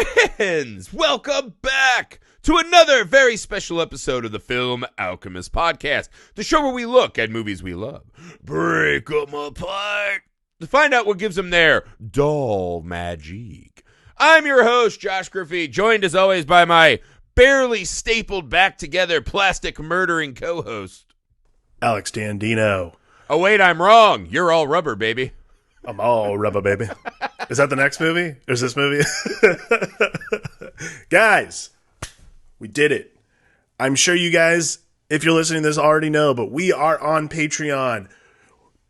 Friends, welcome back to another very special episode of the Film Alchemist podcast, the show where we look at movies we love, break them apart, to find out what gives them their doll magic. I'm your host, Josh Griffey, joined as always by my barely stapled back together plastic murdering co-host, Alex Dandino. Oh wait, I'm wrong. You're all rubber, baby. I'm all rubber, baby. Is that the next movie? Or is this movie? Guys, we did it. I'm sure you guys, if you're listening to this, already know, but we are on Patreon.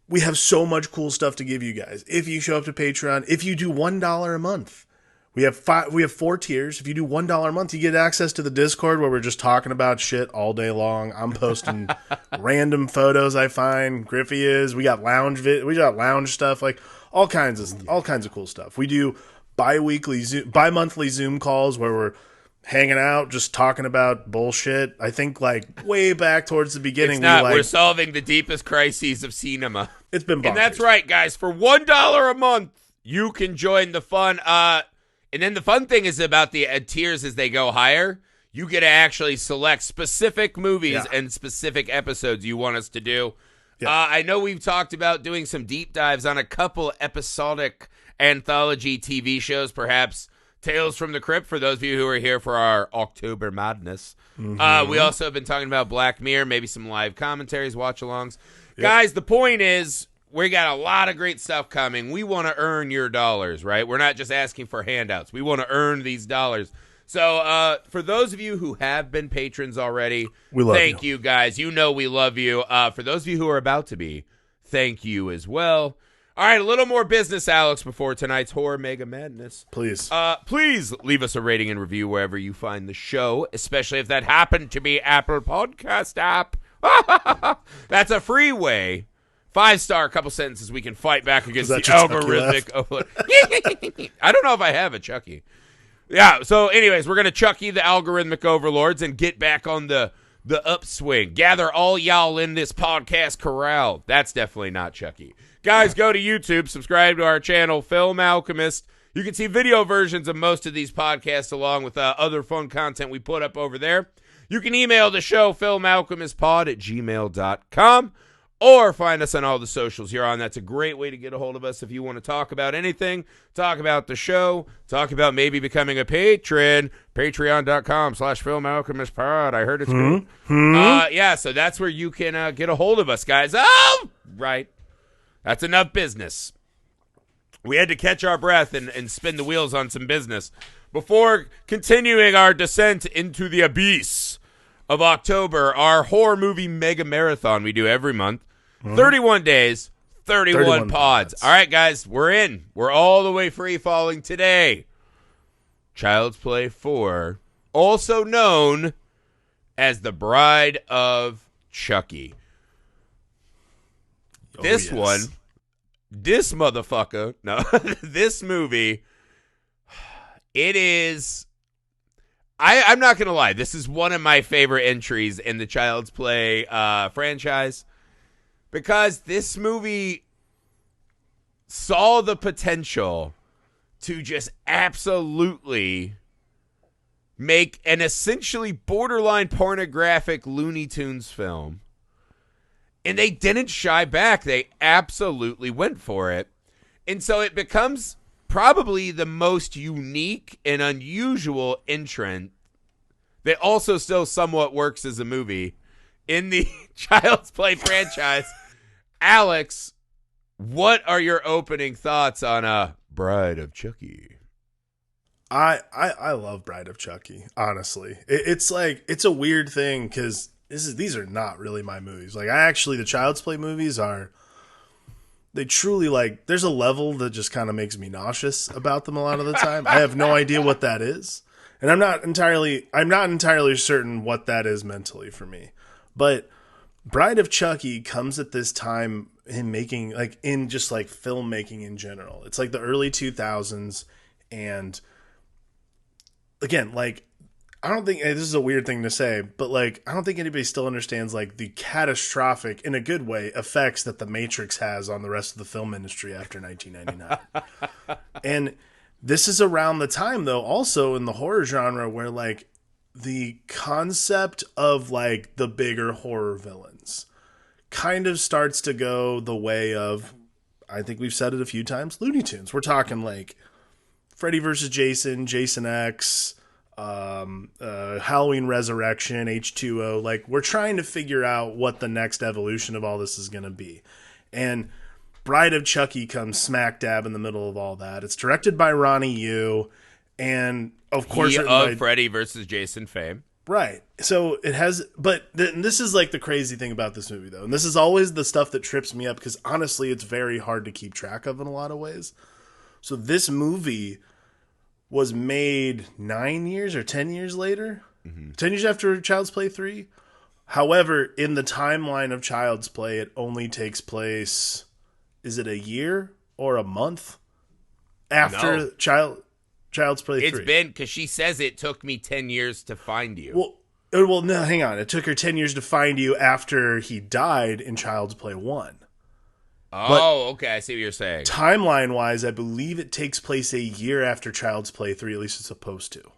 We have so much cool stuff to give you guys. If you show up to Patreon, if you do $1 a month, we have 4 tiers. If you do $1 a month, you get access to the Discord where we're just talking about shit all day long. I'm posting random photos I find. Griffey is. We got lounge stuff, like all kinds of cool stuff. We do bi-monthly Zoom calls where we're hanging out, just talking about bullshit. I think like way back towards the beginning, we're solving the deepest crises of cinema. It's been bonkers. And that's right, guys. For $1 a month, you can join the fun. And then the fun thing is about the tiers as they go higher, you get to actually select specific movies and specific episodes you want us to do. Yeah. I know we've talked about doing some deep dives on a couple episodic anthology TV shows, perhaps Tales from the Crypt, for those of you who are here for our October Madness. Mm-hmm. We also have been talking about Black Mirror, maybe some live commentaries, watch-alongs. Yep. Guys, the point is, we got a lot of great stuff coming. We want to earn your dollars, right? We're not just asking for handouts. We want to earn these dollars. So for those of you who have been patrons already, thank you, guys. You know we love you. For those of you who are about to be, thank you as well. All right, a little more business, Alex, before tonight's Horror Mega Madness. Please. Please leave us a rating and review wherever you find the show, especially if that happened to be Apple Podcast app. That's a free way. 5-star, couple sentences, we can fight back against the algorithmic. I don't know if I have a Chucky. Yeah, so anyways, we're going to Chucky the algorithmic overlords and get back on the upswing. Gather all y'all in this podcast corral. That's definitely not Chucky. Guys, go to YouTube, subscribe to our channel, Film Alchemist. You can see video versions of most of these podcasts along with other fun content we put up over there. You can email the show, filmalchemistpod@gmail.com. Or find us on all the socials you're on. That's a great way to get a hold of us if you want to talk about anything, talk about the show, talk about maybe becoming a patron, patreon.com/filmalchemistpod. I heard it's good. Yeah, so that's where you can get a hold of us, guys. Oh, right. That's enough business. We had to catch our breath and spin the wheels on some business before continuing our descent into the abyss of October, our horror movie mega marathon we do every month. 31 days, 31 pods. All right, guys, we're in. We're all the way free falling today. Child's Play 4, also known as the Bride of Chucky. This motherfucker, no, this movie, it is... I'm not going to lie. This is one of my favorite entries in the Child's Play franchise because this movie saw the potential to just absolutely make an essentially borderline pornographic Looney Tunes film. And they didn't shy back. They absolutely went for it. And so it becomes probably the most unique and unusual entrant that also still somewhat works as a movie in the Child's Play franchise. Alex, what are your opening thoughts on Bride of Chucky? I love Bride of Chucky, honestly. It's like, it's a weird thing because these are not really my movies. Like, the Child's Play movies they truly, like, there's a level that just kind of makes me nauseous about them a lot of the time. I have no idea what that is. And I'm not entirely certain what that is mentally for me. But Bride of Chucky comes at this time in making, like, in just like filmmaking in general. It's like the early 2000s. And again, like, I don't think, this is a weird thing to say, but like, I don't think anybody still understands like the catastrophic, in a good way, effects that The Matrix has on the rest of the film industry after 1999. And this is around the time though, also in the horror genre, where like the concept of like the bigger horror villains kind of starts to go the way of, I think we've said it a few times, Looney Tunes. We're talking like Freddy versus Jason, Jason X, Halloween Resurrection, H2O. Like, we're trying to figure out what the next evolution of all this is going to be. And Bride of Chucky comes smack dab in the middle of all that. It's directed by Ronnie Yu, and of course, Freddy versus Jason fame. Right. So it has, but this is like the crazy thing about this movie, though. And this is always the stuff that trips me up because honestly, it's very hard to keep track of in a lot of ways. So this movie was made 9 years or 10 years later, 10 years after Child's Play 3. However, in the timeline of Child's Play, it only takes place, is it a year or a month after Child's Play 3? It's been, because she says it took me 10 years to find you. Well, no, hang on. It took her 10 years to find you after he died in Child's Play 1. Okay. I see what you're saying. Timeline-wise, I believe it takes place a year after Child's Play 3, at least it's supposed to.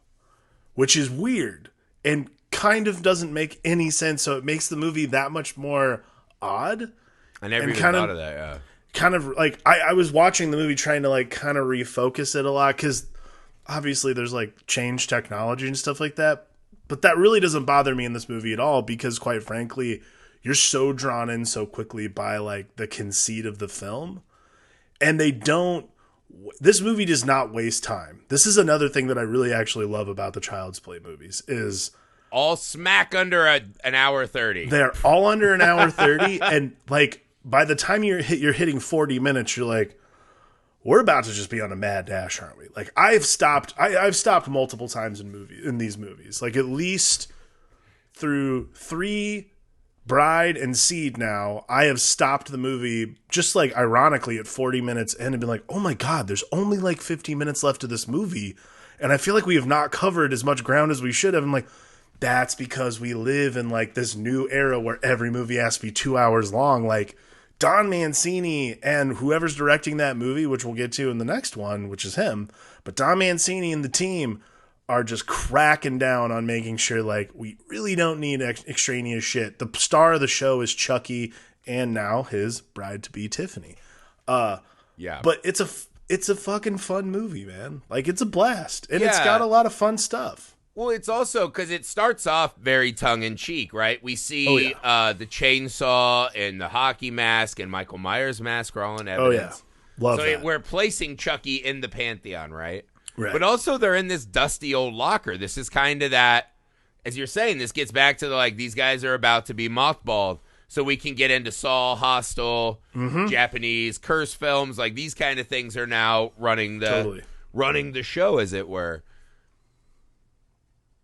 Which is weird and kind of doesn't make any sense, so it makes the movie that much more odd. I never even thought of that, yeah. Kind of, like, I was watching the movie trying to, like, kind of refocus it a lot, because obviously there's, like, change technology and stuff like that. But that really doesn't bother me in this movie at all, because, quite frankly, you're so drawn in so quickly by like the conceit of the film, and this movie does not waste time. This is another thing that I really actually love about the Child's Play movies is all smack under an hour 30. They're all under an hour 30. And like, by the time you're hitting 40 minutes, you're like, we're about to just be on a mad dash, aren't we? Like I've stopped multiple times in these movies, like at least through 3, Bride, and Seed now, I have stopped the movie just like ironically at 40 minutes in and been like, oh my God, there's only like 50 minutes left of this movie. And I feel like we have not covered as much ground as we should have. I'm like, that's because we live in like this new era where every movie has to be 2 hours long. Like Don Mancini and whoever's directing that movie, which we'll get to in the next one, which is him. But Don Mancini and the team are just cracking down on making sure like we really don't need extraneous shit. The star of the show is Chucky, and now his bride-to-be Tiffany. Yeah, but it's a fucking fun movie, man. Like it's a blast, and it's got a lot of fun stuff. Well, it's also because it starts off very tongue-in-cheek, right? We see the chainsaw and the hockey mask and Michael Myers mask are all in evidence. Love that. We're placing Chucky in the pantheon, right? Right. But also they're in this dusty old locker. This is kind of that, as you're saying, this gets back to like these guys are about to be mothballed, so we can get into Saw, Hostel, Japanese curse films. Like these kind of things are now running the show, as it were.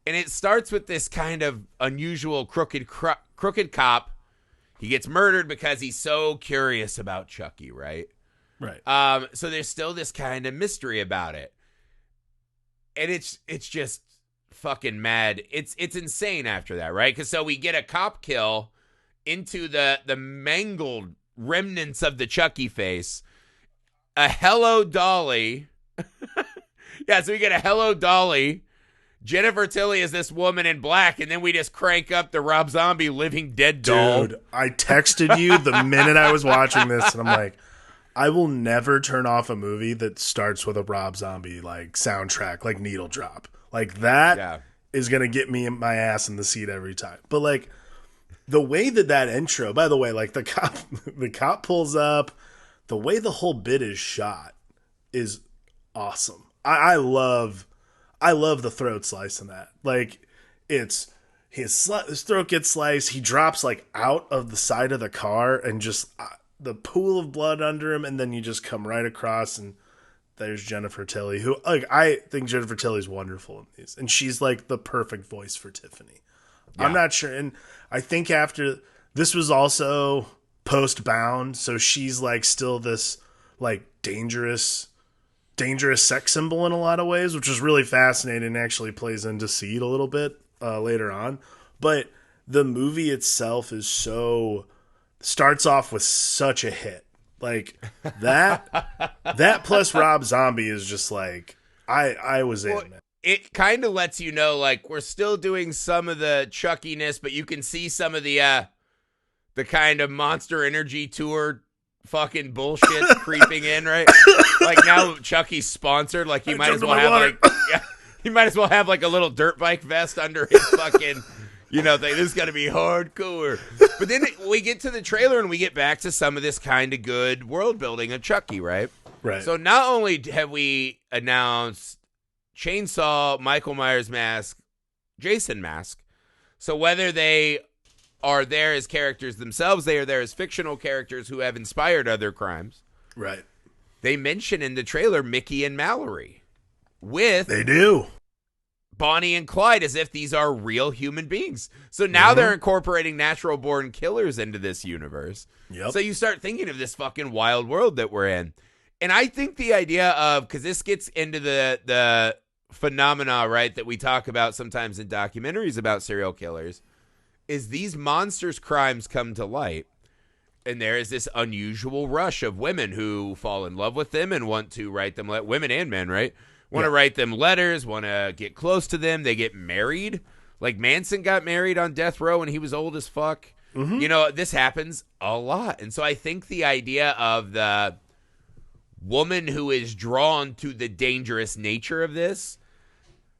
And it starts with this kind of unusual crooked cop. He gets murdered because he's so curious about Chucky, right? Right. So there's still this kind of mystery about it. And it's just fucking mad. It's insane after that, right? Because so we get a cop kill into the mangled remnants of the Chucky face. A hello dolly. Yeah, so we get a hello dolly. Jennifer Tilly is this woman in black, and then we just crank up the Rob Zombie Living Dead doll. Dude, I texted you the minute I was watching this, and I'm like, I will never turn off a movie that starts with a Rob Zombie like soundtrack, like Needle Drop. Like that is going to get me my ass in the seat every time. But like the way that intro, by the way, like the cop pulls up, the way the whole bit is shot is awesome. I love the throat slice in that. Like it's his throat gets sliced. He drops like out of the side of the car and just the pool of blood under him, and then you just come right across, and there's Jennifer Tilly, who like I think Jennifer Tilly's wonderful in these, and she's like the perfect voice for Tiffany. Yeah. I'm not sure, and I think after this was also post Bound, so she's like still this like dangerous sex symbol in a lot of ways, which is really fascinating and actually plays into Seed a little bit later on. But the movie itself is starts off with such a hit. Like that plus Rob Zombie is just like I was in, man. It kind of lets you know, like, we're still doing some of the Chuckiness, but you can see some of the kind of Monster Energy Tour fucking bullshit creeping in, right? Like, now Chucky's sponsored, like, he might as well have, like, yeah, he might as well have, like, a little dirt bike vest under his fucking, thing. This is going to be hardcore. But then we get to the trailer and we get back to some of this kind of good world building of Chucky, right? Right. So not only have we announced Chainsaw, Michael Myers mask, Jason mask. So whether they are there as characters themselves, they are there as fictional characters who have inspired other crimes. Right. They mention in the trailer Mickey and Mallory with they do Bonnie and Clyde as if these are real human beings. So now they're incorporating natural born killers into this universe. Yep. So you start thinking of this fucking wild world that we're in. And I think the idea of, because this gets into the phenomena, right, that we talk about sometimes in documentaries about serial killers, is these monsters' crimes come to light, and there is this unusual rush of women who fall in love with them and want to write them, women and men, right, want to write them letters, want to get close to them. They get married. Like Manson got married on death row when he was old as fuck. This happens a lot. And so I think the idea of the woman who is drawn to the dangerous nature of this,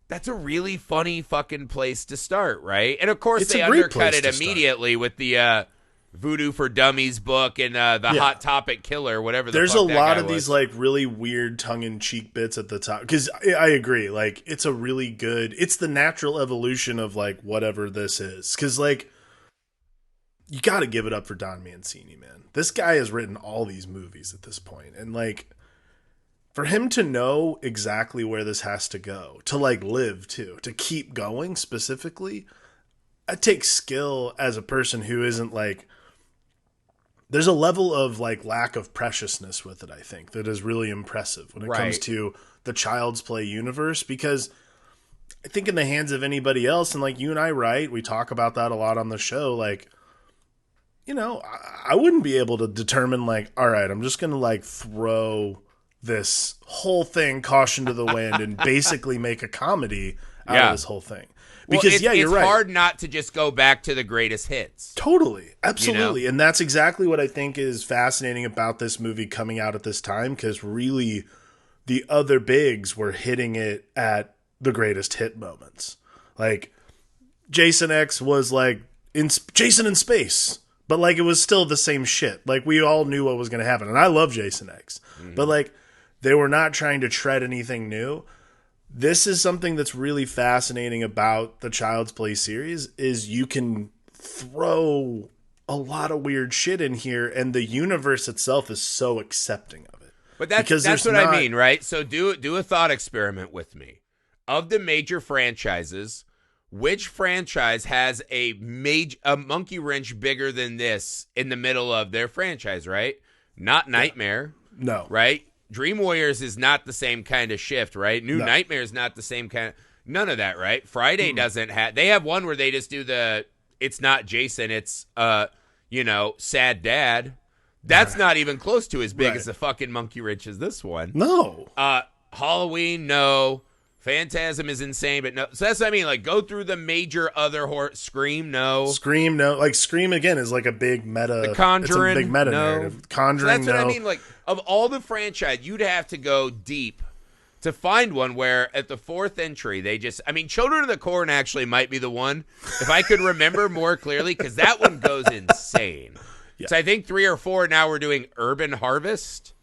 that's a really funny fucking place to start, right? And of course, they undercut it immediately with the Voodoo for Dummies book and the Hot Topic Killer, whatever the fuck that guy was. There's a lot of these like really weird tongue-in-cheek bits at the top. Because I agree, like, it's a really good, it's the natural evolution of like whatever this is. Because like, you got to give it up for Don Mancini, man. This guy has written all these movies at this point, and like, for him to know exactly where this has to go, to like live too, to keep going specifically, it takes skill as a person who isn't like, there's a level of like lack of preciousness with it, I think, that is really impressive when it comes to the Child's Play universe, because I think in the hands of anybody else, and like you and I write, we talk about that a lot on the show, like, I wouldn't be able to determine like, all right, I'm just going to like throw this whole thing caution to the wind and basically make a comedy out of this whole thing. Because you're right. It's hard not to just go back to the greatest hits. Totally. Absolutely. And that's exactly what I think is fascinating about this movie coming out at this time, because really the other bigs were hitting it at the greatest hit moments. Like Jason X was like Jason in space, but like it was still the same shit. Like we all knew what was going to happen. And I love Jason X, but like they were not trying to tread anything new. This is something that's really fascinating about the Child's Play series, is you can throw a lot of weird shit in here, and the universe itself is so accepting of it. But that's what I mean, right? So do a thought experiment with me. Of the major franchises, which franchise has a monkey wrench bigger than this in the middle of their franchise, right? Not Nightmare. No. Right? Dream Warriors is not the same kind of shift, right? New Nightmare is not the same kind of... None of that, right? Friday doesn't have... They have one where they just do it's not Jason, it's, Sad Dad. That's not even close to as big as the fucking monkey wrench as this one. No. Halloween, no. Phantasm is insane, but no. So that's what I mean. Like, go through the major other horror. Scream, no. Scream, no. Like, Scream, again, is like a big meta. The Conjuring, it's a big meta narrative. Conjuring, so that's what I mean. Like, of all the franchise, you'd have to go deep to find one where at the fourth entry, they just... I mean, Children of the Corn actually might be the one, if I could remember more clearly, because that one goes insane. Yeah. So I think 3 or 4, now we're doing Urban Harvest.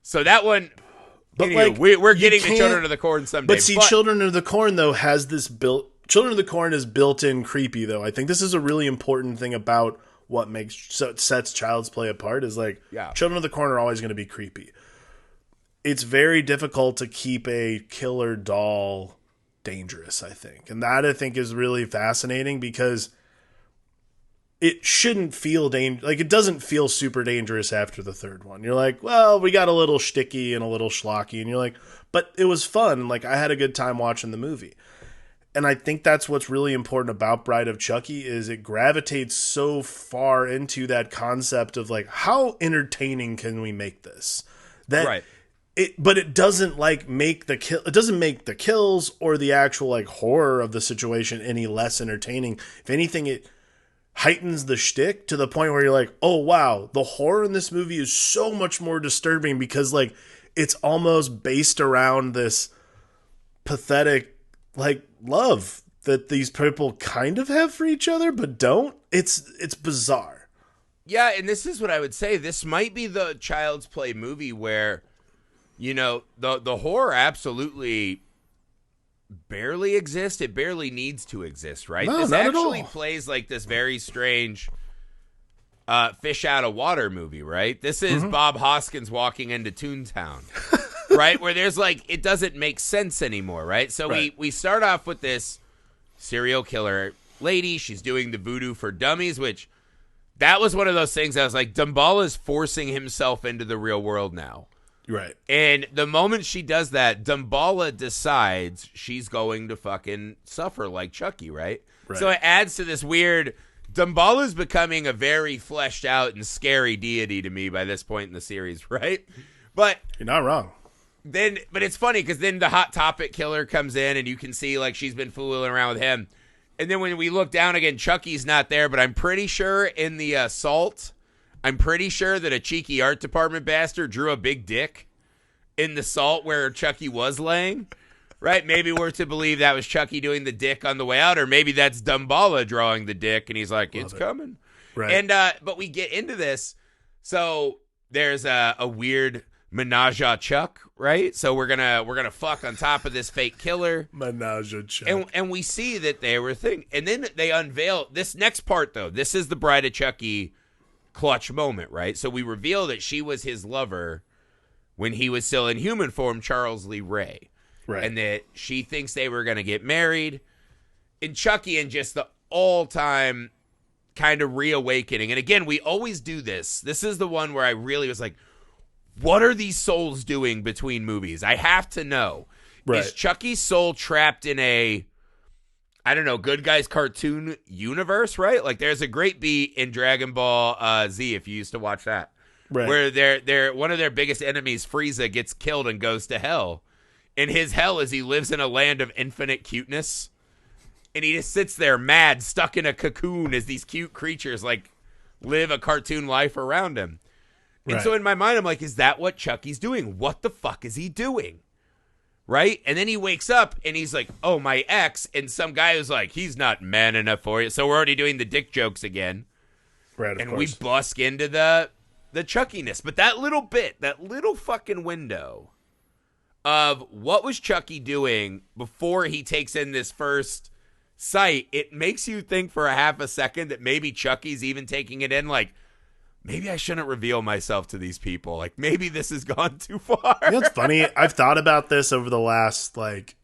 So that one... But like, we're getting to Children of the Corn someday. But see, Children of the Corn, though, has this built... Children of the Corn is built-in creepy, though. I think this is a really important thing about what sets Child's Play apart, is like, Children of the Corn are always going to be creepy. It's very difficult to keep a killer doll dangerous, I think. And that, I think, is really fascinating, because it shouldn't feel dangerous. Like, it doesn't feel super dangerous after the third one. You're like, well, we got a little shticky and a little schlocky. And you're like, but it was fun. Like, I had a good time watching the movie. And I think that's what's really important about Bride of Chucky, is it gravitates so far into that concept of, like, how entertaining can we make this? That but it doesn't like make the kill. It doesn't make the kills or the actual like horror of the situation any less entertaining. If anything, it heightens the shtick to the point where you're like, oh wow, the horror in this movie is so much more disturbing because like it's almost based around this pathetic like love that these people kind of have for each other but don't. It's bizarre. Yeah, and this is what I would say. This might be the Child's Play movie where, you know, the horror absolutely barely exists. It barely needs to exist, right? No, this not actually at all. plays like this very strange fish out of water movie, right? This is Bob Hoskins walking into Toontown, right? Where there's like, it doesn't make sense anymore, right? So we start off with this serial killer lady. She's doing the voodoo for dummies, which that was one of those things I was like, Dumbala's forcing himself into the real world now. Right. And the moment she does that, Dumbala decides she's going to fucking suffer like Chucky, right? So it adds to this weird... Dumbala's becoming a very fleshed out and scary deity to me by this point in the series, right? But you're not wrong. But it's funny because then the Hot Topic killer comes in and you can see like she's been fooling around with him. And then when we look down again, Chucky's not there, but I'm pretty sure in the assault... I'm pretty sure that a cheeky art department bastard drew a big dick in the salt where Chucky was laying, right? Maybe we're to believe that was Chucky doing the dick on the way out, or maybe that's Dumbala drawing the dick, and he's like, it's coming. Right. And but we get into this. So there's a weird menage a Chuck, right? So we're gonna fuck on top of this fake killer. Menage a Chuck. And we see that they were a thing. And then they unveil this next part, though. This is the Bride of Chucky clutch moment, right? So we reveal that she was his lover when he was still in human form, Charles Lee Ray. Right. And that she thinks they were going to get married. And Chucky and just the all-time kind of reawakening. And again, we always do this. This is the one where I really was like, what are these souls doing between movies? I have to know. Right. Is Chucky's soul trapped in a, I don't know, good guys cartoon universe, right? Like there's a great beat in Dragon Ball Z, if you used to watch that, right, where they're one of their biggest enemies, Frieza, gets killed and goes to hell. And his hell is he lives in a land of infinite cuteness. And he just sits there mad, stuck in a cocoon as these cute creatures like live a cartoon life around him. And so in my mind, I'm like, is that what Chucky's doing? What the fuck is he doing? Right? And then he wakes up and he's like, oh, my ex. And some guy was like, he's not man enough for you. So we're already doing the dick jokes again. Right, and we busk into the Chuckiness. But that little bit, that little fucking window of what was Chucky doing before he takes in this first sight, it makes you think for a half a second that maybe Chucky's even taking it in like, maybe I shouldn't reveal myself to these people. Like, maybe this has gone too far. You know, it's funny. I've thought about this over the last, like,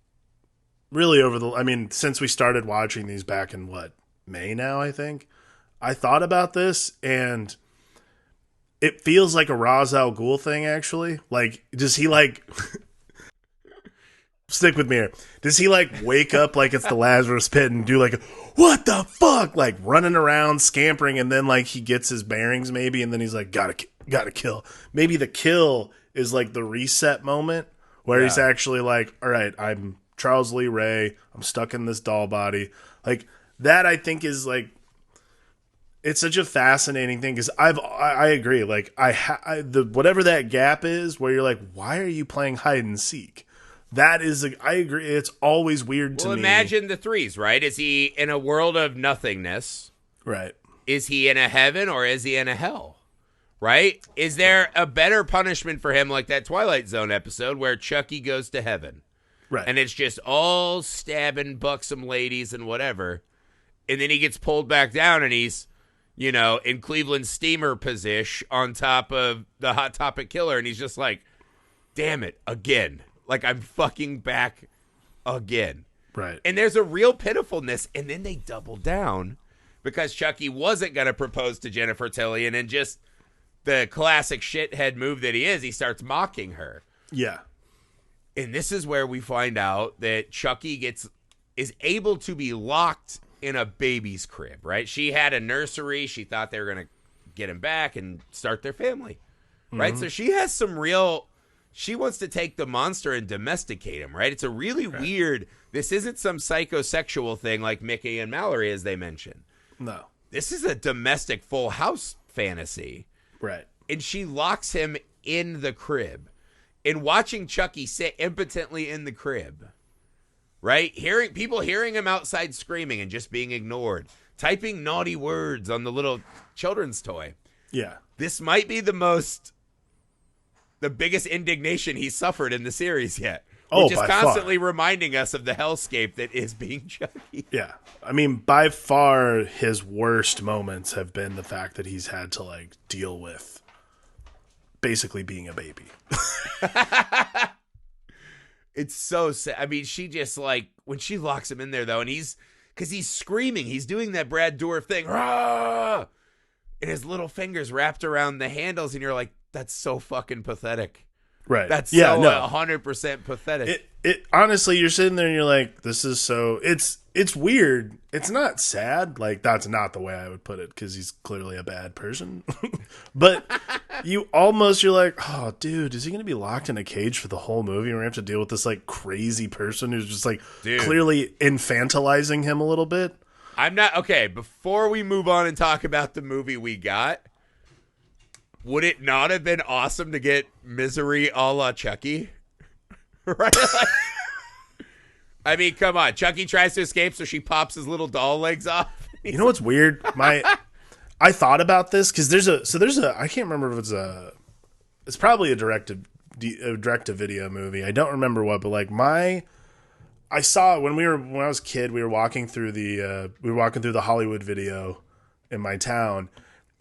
really I mean, since we started watching these back in, May now, I think. I thought about this, and it feels like a Ra's al Ghul thing, actually. Like, does he, like... Stick with me here. Does he, like, wake up like it's the Lazarus Pit and do, like, what the fuck? Like, running around, scampering, and then, like, he gets his bearings, maybe, and then he's like, gotta kill. Maybe the kill is, like, the reset moment where he's actually like, all right, I'm Charles Lee Ray. I'm stuck in this doll body. Like, that, I think, is, like, it's such a fascinating thing because I agree. Like, whatever that gap is where you're like, why are you playing hide and seek? That is, I agree. It's always weird to me. Well, imagine the threes, right? Is he in a world of nothingness? Right. Is he in a heaven or is he in a hell? Right? Is there a better punishment for him like that Twilight Zone episode where Chucky goes to heaven? Right. And it's just all stabbing buxom ladies and whatever. And then he gets pulled back down and he's, you know, in Cleveland steamer position on top of the Hot Topic killer. And he's just like, damn it, again. Like, I'm fucking back again. Right. And there's a real pitifulness. And then they double down because Chucky wasn't going to propose to Jennifer Tilly. And then just the classic shithead move that he is, he starts mocking her. Yeah. And this is where we find out that Chucky is able to be locked in a baby's crib, right? She had a nursery. She thought they were going to get him back and start their family, right? So she has some real she wants to take the monster and domesticate him, right? It's a really weird, this isn't some psychosexual thing like Mickey and Mallory, as they mentioned. No. This is a domestic Full House fantasy. Right. And she locks him in the crib. And watching Chucky sit impotently in the crib, right? Hearing him outside screaming and just being ignored. Typing naughty words on the little children's toy. Yeah. This might be the biggest indignation he suffered in the series yet. Which is constantly reminding us of the hellscape that is being Chucky. Yeah. I mean, by far his worst moments have been the fact that he's had to like deal with basically being a baby. It's so sad. I mean, she just like, when she locks him in there though, and because he's screaming, he's doing that Brad Dourif thing. Rah! And his little fingers wrapped around the handles, and you're like, that's so fucking pathetic. Right. That's so 100% pathetic. It honestly, you're sitting there and you're like, this is so, it's weird. It's not sad. Like, that's not the way I would put it, because he's clearly a bad person. But you're like, oh, dude, is he going to be locked in a cage for the whole movie? We're going to have to deal with this like crazy person who's just like clearly infantilizing him a little bit. I'm not, okay, before we move on and talk about the movie we got, would it not have been awesome to get Misery a la Chucky? Right? I mean, come on. Chucky tries to escape, so she pops his little doll legs off. You know what's weird? I thought about this because there's a I can't remember if it's probably a direct to video movie. I don't remember what, but like I saw it when I was a kid. We were walking through the Hollywood Video in my town.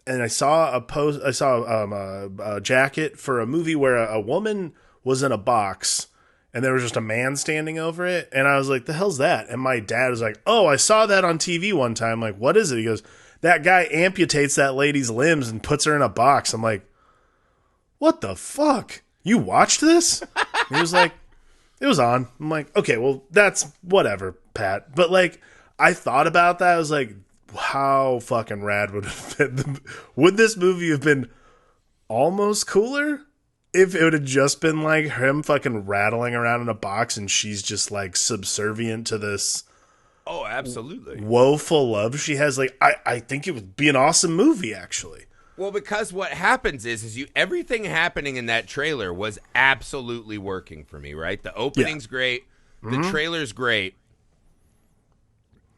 And I saw a jacket for a movie where a woman was in a box and there was just a man standing over it. And I was like, the hell's that? And my dad was like, oh, I saw that on TV one time. I'm like, what is it? He goes, that guy amputates that lady's limbs and puts her in a box. I'm like, what the fuck? You watched this? And he was like, it was on. I'm like, okay, well, that's whatever, Pat. But like, I thought about that. I was like, how fucking rad would it have been? Would this movie have been almost cooler if it would have just been like him fucking rattling around in a box and she's just like subservient to this Oh, absolutely. Woeful love she has. Like, I think it would be an awesome movie, actually. Well, because what happens is everything happening in that trailer was absolutely working for me, right? The opening's great. The trailer's great.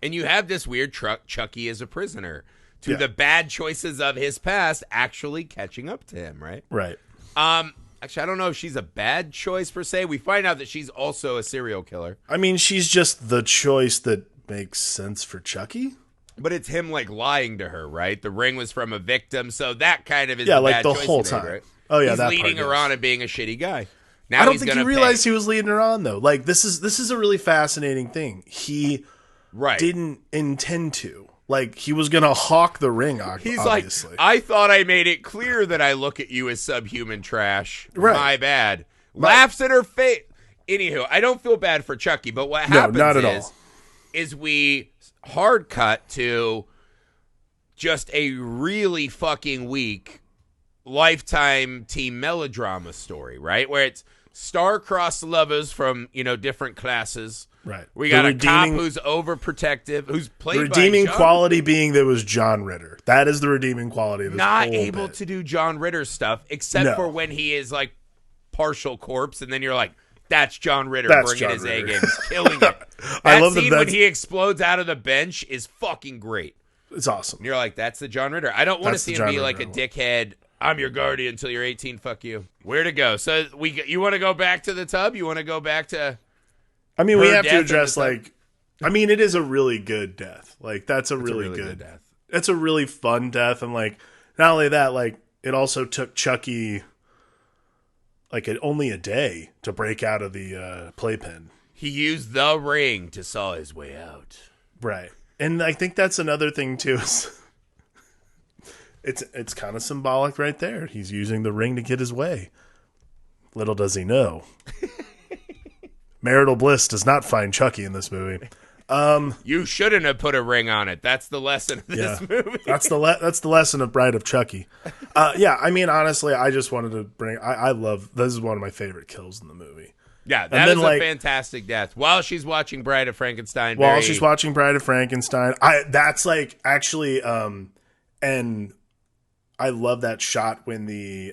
And you have this weird Chucky as a prisoner to the bad choices of his past actually catching up to him, right? Right. Actually, I don't know if she's a bad choice per se. We find out that she's also a serial killer. I mean, she's just the choice that makes sense for Chucky. But it's him, like, lying to her, right? The ring was from a victim, so that kind of is like bad the choice whole he time. made, right? Oh, yeah, he's that leading part her is. on and being a shitty guy. Now I don't he's think gonna he realized pay. he was leading her on, though. Like, this is a really fascinating thing. He didn't intend to. Like, he was going to hawk the ring, He's obviously. like, I thought I made it clear that I look at you as subhuman trash. Right. My bad. Laughs in her face. Anywho, I don't feel bad for Chucky, but what happens not at all. is we hard cut to just a really fucking weak Lifetime teen melodrama story, right? Where it's star-crossed lovers from, different classes. Right. We got a cop who's overprotective, who's played by redeeming quality being that was John Ritter. That is the redeeming quality of this not whole able bit. to do John Ritter stuff, except for when he is like partial corpse, and then you're like, that's John Ritter bringing John his A Ritter. game, he's killing it. I love scene when he explodes out of the bench is fucking great. It's awesome. And you're like, that's the John Ritter. I don't want to That's see the him be John like a Ritter. dickhead. I'm your guardian until you're 18. Fuck you. Where to go? So you want to go back to the tub? You want to go back to? I mean, we have death to in address the tub? it is a really good death. Like, that's a really good death. That's a really fun death, and like, not only that, like, it also took Chucky like only a day to break out of the playpen. He used the ring to saw his way out. Right. And I think that's another thing too. It's kind of symbolic right there. He's using the ring to get his way. Little does he know. Marital bliss does not find Chucky in this movie. You shouldn't have put a ring on it. That's the lesson of this movie. That's the lesson of Bride of Chucky. I mean, honestly, I just wanted to bring. I love. This is one of my favorite kills in the movie. Yeah, that is a fantastic death. While she's watching Bride of Frankenstein. She's watching Bride of Frankenstein. That's like actually, and I love that shot when the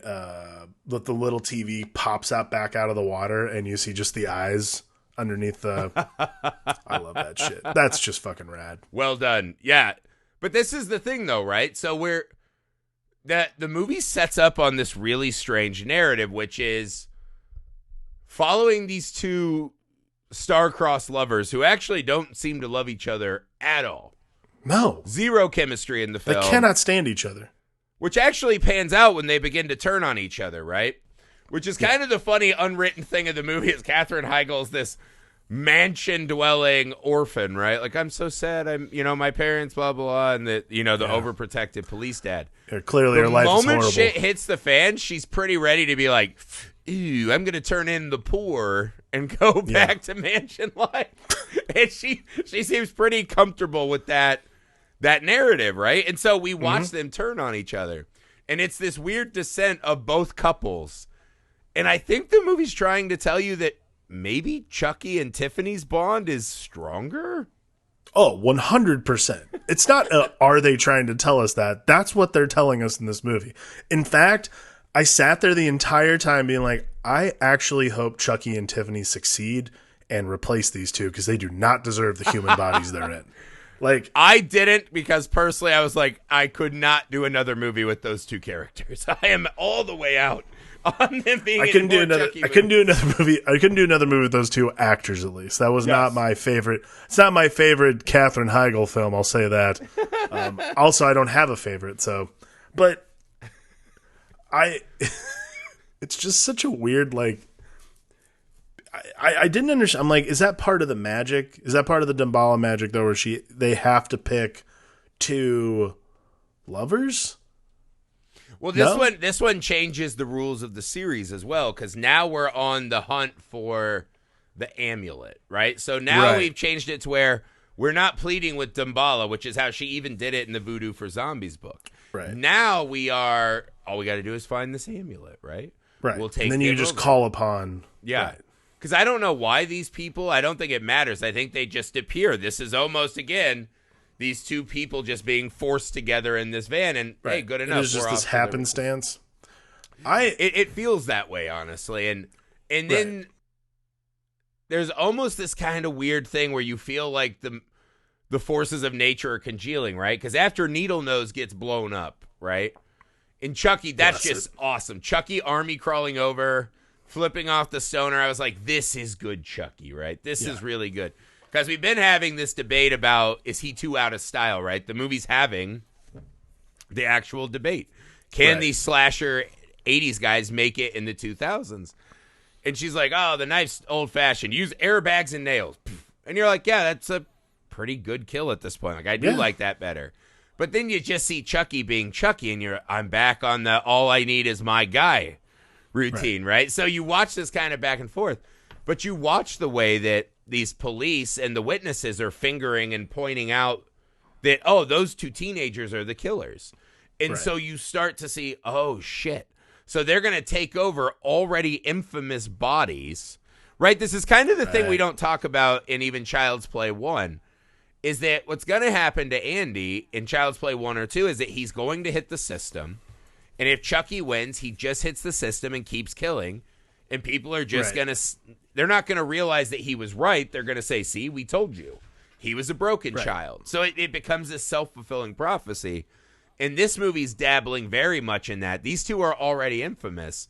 little TV pops back out of the water and you see just the eyes underneath the. I love that shit. That's just fucking rad. Well done. Yeah, but this is the thing, though, right? So the movie sets up on this really strange narrative, which is following these two star-crossed lovers who actually don't seem to love each other at all. No. Zero chemistry in the film. They cannot stand each other. Which actually pans out when they begin to turn on each other, right? Which is kind of the funny unwritten thing of the movie is Katherine Heigl's this mansion-dwelling orphan, right? Like, I'm so sad. My parents, blah, blah, blah, and the overprotective police dad. Yeah, clearly her life is horrible. The moment shit hits the fan, she's pretty ready to be like, ew, I'm going to turn in the poor and go back to mansion life. And she seems pretty comfortable with that narrative, right? And so we watch them turn on each other. And it's this weird descent of both couples. And I think the movie's trying to tell you that maybe Chucky and Tiffany's bond is stronger? Oh, 100%. It's not, are they trying to tell us that? That's what they're telling us in this movie. In fact, I sat there the entire time being like, I actually hope Chucky and Tiffany succeed and replace these two because they do not deserve the human bodies they're in. Like, I didn't, because personally I was like, I could not do another movie with those two characters. I am all the way out on them being I couldn't do another movie. I couldn't do another movie with those two actors, at least. That was not my favorite. It's not my favorite Katherine Heigl film, I'll say that. Also, I don't have a favorite, so. But it's just such a weird, like, I didn't understand. I'm like, is that part of the magic? Is that part of the Damballa magic, though, where they have to pick two lovers? Well, this one changes the rules of the series as well, because now we're on the hunt for the amulet, right? So now we've changed it to where we're not pleading with Damballa, which is how she even did it in the Voodoo for Zombies book. Right. Now all we got to do is find this amulet, right? Right. We'll take and then you just call upon. Yeah. Because I don't know why these people, I don't think it matters. I think they just appear. This is almost, again, these two people just being forced together in this van, and hey, good enough. It's just this happenstance. It feels that way, honestly, and then there's almost this kind of weird thing where you feel like the forces of nature are congealing, right? Because after Needle Nose gets blown up, right? In Chucky, that's just awesome. Chucky army crawling over, flipping off the stoner. I was like, this is good Chucky, right? This is really good. Because we've been having this debate about, is he too out of style, right? The movie's having the actual debate. Can these slasher 80s guys make it in the 2000s? And she's like, oh, the knife's old-fashioned. Use airbags and nails. And you're like, yeah, that's a pretty good kill at this point. Like, I do like that better. But then you just see Chucky being Chucky, and I'm back on the all I need is my guy routine, right? So you watch this kind of back and forth. But you watch the way that these police and the witnesses are fingering and pointing out that, oh, those two teenagers are the killers. And so you start to see, oh, shit. So they're going to take over already infamous bodies, right? This is kind of the thing we don't talk about in even Child's Play 1, is that what's going to happen to Andy in Child's Play 1 or 2 is that he's going to hit the system. And if Chucky wins, he just hits the system and keeps killing. And people are just going to, they're not going to realize that he was right. They're going to say, see, we told you. He was a broken child. So it becomes this self-fulfilling prophecy. And this movie's dabbling very much in that. These two are already infamous.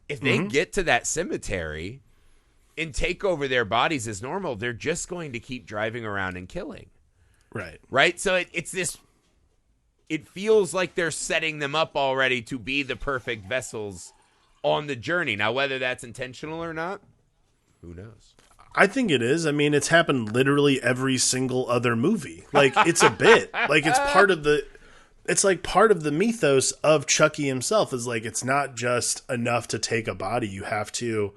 If they get to that cemetery and take over their bodies as normal, they're just going to keep driving around and killing. Right? So it's this, it feels like they're setting them up already to be the perfect vessels on the journey. Now, whether that's intentional or not, who knows? I think it is. I mean, it's happened literally every single other movie. Like, it's a bit. Like, it's part of the... It's like part of the mythos of Chucky himself is like, it's not just enough to take a body. You have to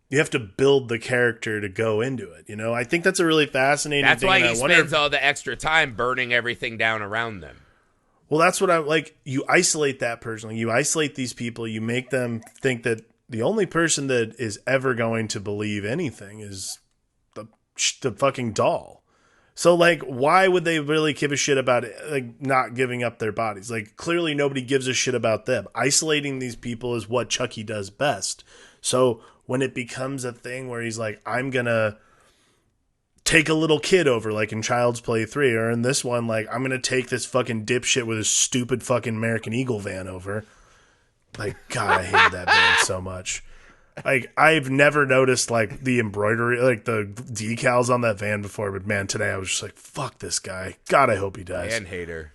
you have to build the character to go into it. You know, I think that's a really fascinating That's thing. why he spends all the extra time burning everything down around them. Well, that's what I like. You isolate that person. You isolate these people. You make them think that the only person that is ever going to believe anything is the fucking doll. So, like, why would they really give a shit about it, like, not giving up their bodies? Like, clearly nobody gives a shit about them. Isolating these people is what Chucky does best. So when it becomes a thing where he's like, I'm going to take a little kid over, like in Child's Play 3, or in this one, like, I'm going to take this fucking dipshit with his stupid fucking American Eagle van over. Like, God, I hated that van so much. Like, I've never noticed, like, the embroidery, like, the decals on that van before, but, man, today I was just like, fuck this guy. God, I hope he dies. Van hater.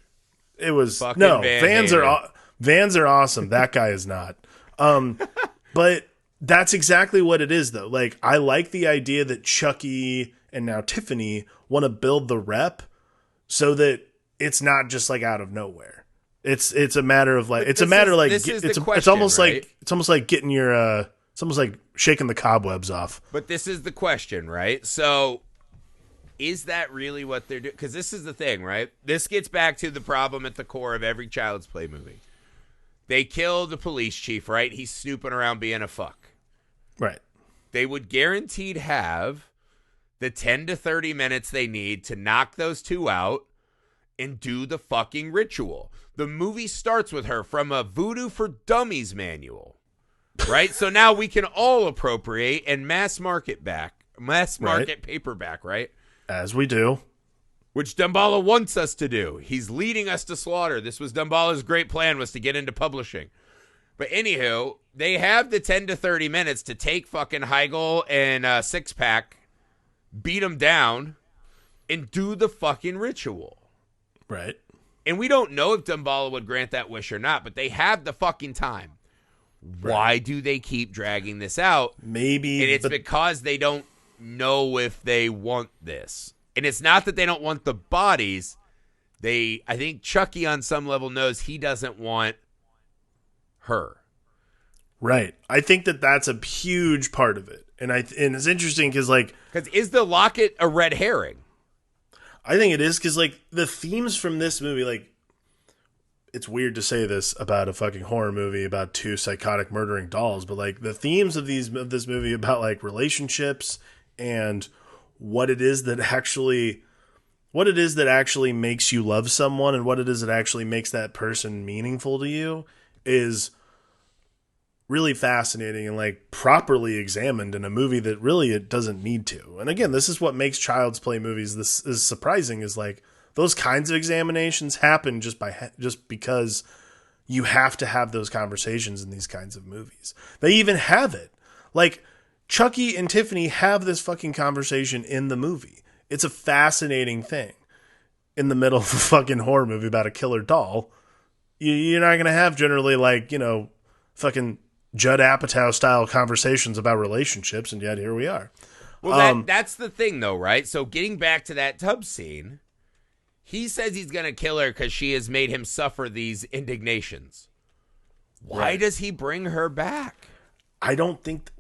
It was, Fucking no, van hater. Vans are awesome. That guy is not. But that's exactly what it is, though. Like, I like the idea that Chucky and now Tiffany want to build the rep so that it's not just, like, out of nowhere. It's a matter of, like, it's almost like getting your, it's almost like shaking the cobwebs off. But this is the question, right? So is that really what they're doing? Because this is the thing, right? This gets back to the problem at the core of every Child's Play movie. They kill the police chief, right? He's snooping around being a fuck. Right. They would guaranteed have the 10 to 30 minutes they need to knock those two out and do the fucking ritual. The movie starts with her from a Voodoo for Dummies manual. Right? So now we can all appropriate and mass market paperback, right? As we do. Which Dumbala wants us to do. He's leading us to slaughter. This was Dumbala's great plan, was to get into publishing. But anywho, they have the 10 to 30 minutes to take fucking Heigl and Six Pack, beat them down, and do the fucking ritual. Right. And we don't know if Dumbala would grant that wish or not, but they have the fucking time. Why do they keep dragging this out? Maybe. And it's because they don't know if they want this. And it's not that they don't want the bodies. I think Chucky on some level knows he doesn't want her. Right. I think that's a huge part of it. And it's interesting because is the locket a red herring? I think it is because, like, the themes from this movie, like, it's weird to say this about a fucking horror movie about two psychotic murdering dolls, but, like, the themes of this movie about, like, relationships and what it is that actually makes you love someone and what it is that actually makes that person meaningful to you is really fascinating and, like, properly examined in a movie that really it doesn't need to. And again, this is what makes Child's Play movies this is surprising, is like those kinds of examinations happen just because you have to have those conversations in these kinds of movies. They even have it. Like, Chucky and Tiffany have this fucking conversation in the movie. It's a fascinating thing. In the middle of a fucking horror movie about a killer doll, you're not going to have generally, like, you know, fucking Judd Apatow style conversations about relationships, and yet here we are. Well, that's the thing, though, right? So getting back to that tub scene, he says he's going to kill her because she has made him suffer these indignations. Why does he bring her back? I don't think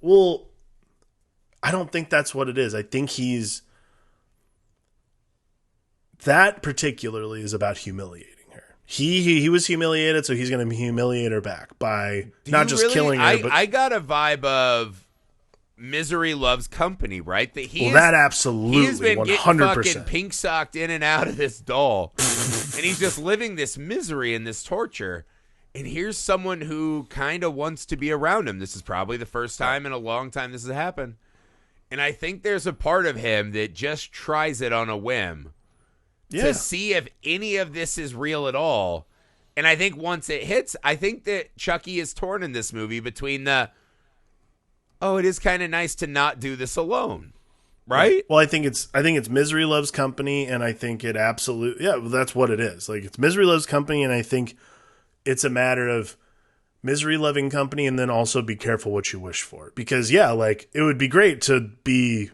that's what it is. I think that particularly is about humiliating her. He was humiliated, so he's going to humiliate her back by not just killing her. But I got a vibe of Misery Loves Company, right? That absolutely, he's been 100%. getting fucking pink socked in and out of this doll, and he's just living this misery and this torture. And here's someone who kind of wants to be around him. This is probably the first time in a long time this has happened. And I think there's a part of him that just tries it on a whim to see if any of this is real at all. And I think once it hits, I think that Chucky is torn in this movie between it is kind of nice to not do this alone. Right? Well, I think it's Misery Loves Company, and I think it absolutely, that's what it is. Like, it's Misery Loves Company, and I think it's a matter of misery loving company, and then also be careful what you wish for. Because, like, it would be great to be,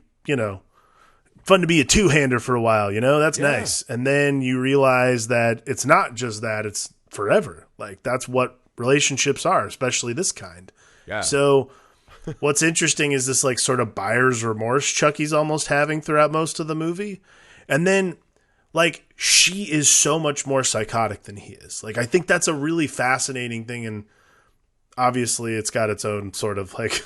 fun to be a two-hander for a while, that's nice. And then you realize that it's not just that, it's forever. Like, that's what relationships are, especially this kind. Yeah. So what's interesting is this like sort of buyer's remorse Chucky's almost having throughout most of the movie. And then like she is so much more psychotic than he is. Like I think that's a really fascinating thing, and obviously it's got its own sort of like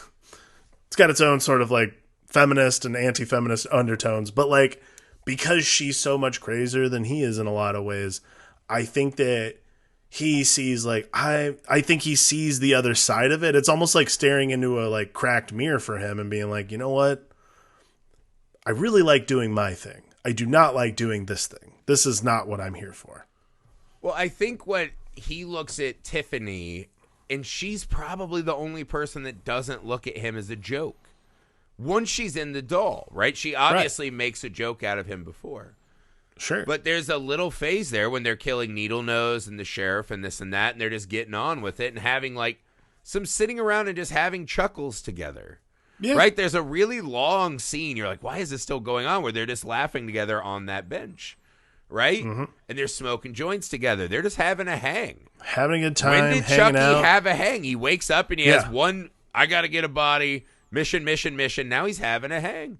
feminist and anti-feminist undertones, but like because she's so much crazier than he is in a lot of ways, I think that he sees like I think he sees the other side of it. It's almost like staring into a like cracked mirror for him and being like, you know what? I really like doing my thing. I do not like doing this thing. This is not what I'm here for. Well, I think what he looks at Tiffany, and she's probably the only person that doesn't look at him as a joke. Once she's in the doll, right? She obviously makes a joke out of him before. Sure. But there's a little phase there when they're killing Needle Nose and the sheriff and this and that, and they're just getting on with it and having like some sitting around and just having chuckles together. Yeah. Right? There's a really long scene. You're like, why is this still going on? Where they're just laughing together on that bench. Right? Mm-hmm. And they're smoking joints together. They're just having a hang. Having a good time. When did Chucky have a hang? He wakes up and he has one, I got to get a body, mission. Now he's having a hang.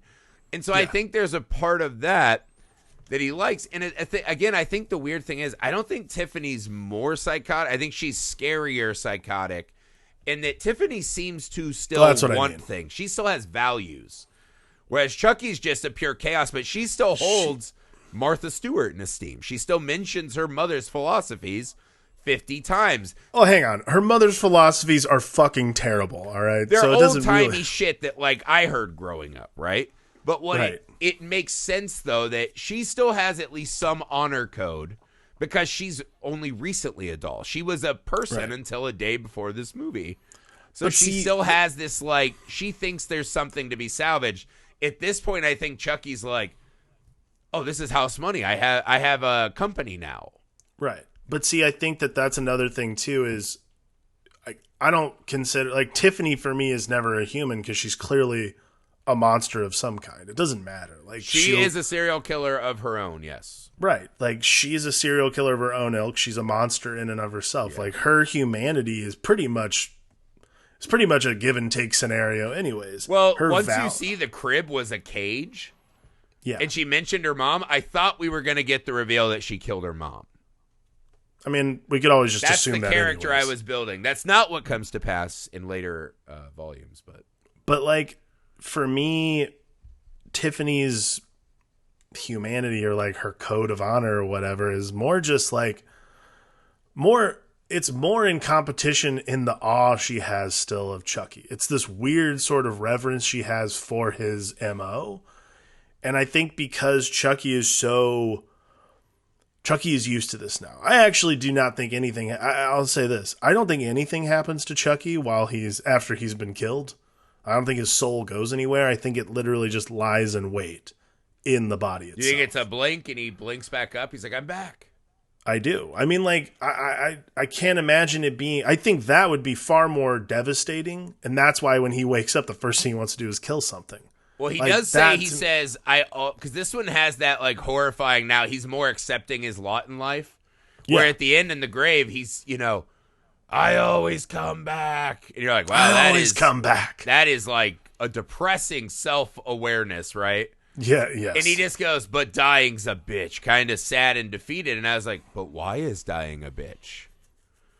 And so I think there's a part of that he likes. And again, I think the weird thing is, I don't think Tiffany's more psychotic. I think she's scarier psychotic. And that Tiffany seems to still want things. She still has values. Whereas Chucky's just a pure chaos, but she still holds Martha Stewart in esteem. She still mentions her mother's philosophies 50 times. Oh, hang on. Her mother's philosophies are fucking terrible, all right? They're old-timey shit that, like, I heard growing up, right? But it makes sense, though, that she still has at least some honor code because she's only recently a doll. She was a person until a day before this movie. So she still has this, like, she thinks there's something to be salvaged. At this point, I think Chucky's like, oh, this is house money. I have a company now. Right. But see, I think that's another thing, too, is I don't consider, like, Tiffany for me is never a human because she's clearly a monster of some kind. It doesn't matter. Like she is a serial killer of her own, yes. Right. Like she's a serial killer of her own ilk. She's a monster in and of herself. Yeah. Like her humanity is pretty much a give and take scenario anyways. Well, once you see the crib was a cage, and she mentioned her mom, I thought we were going to get the reveal that she killed her mom. I mean, we could always just assume that. That's the character I was building. That's not what comes to pass in later volumes, but like for me, Tiffany's humanity or like her code of honor or whatever is more just like it's more in competition in the awe she has still of Chucky. It's this weird sort of reverence she has for his MO. And I think because Chucky is used to this now. I actually do not think anything, I'll say this. I don't think anything happens to Chucky after he's been killed. I don't think his soul goes anywhere. I think it literally just lies in wait in the body itself. You think it's a blink and he blinks back up? He's like, I'm back. I do. I mean, like, I can't imagine it being... I think that would be far more devastating, and that's why when he wakes up, the first thing he wants to do is kill something. Well, he does say, he says, because this one has that, like, horrifying, now he's more accepting his lot in life, where at the end in the grave, he's, I always come back. And you're like, wow, I always come back. That is like a depressing self-awareness, right? Yeah, yes. And he just goes, but dying's a bitch, kind of sad and defeated. And I was like, but why is dying a bitch?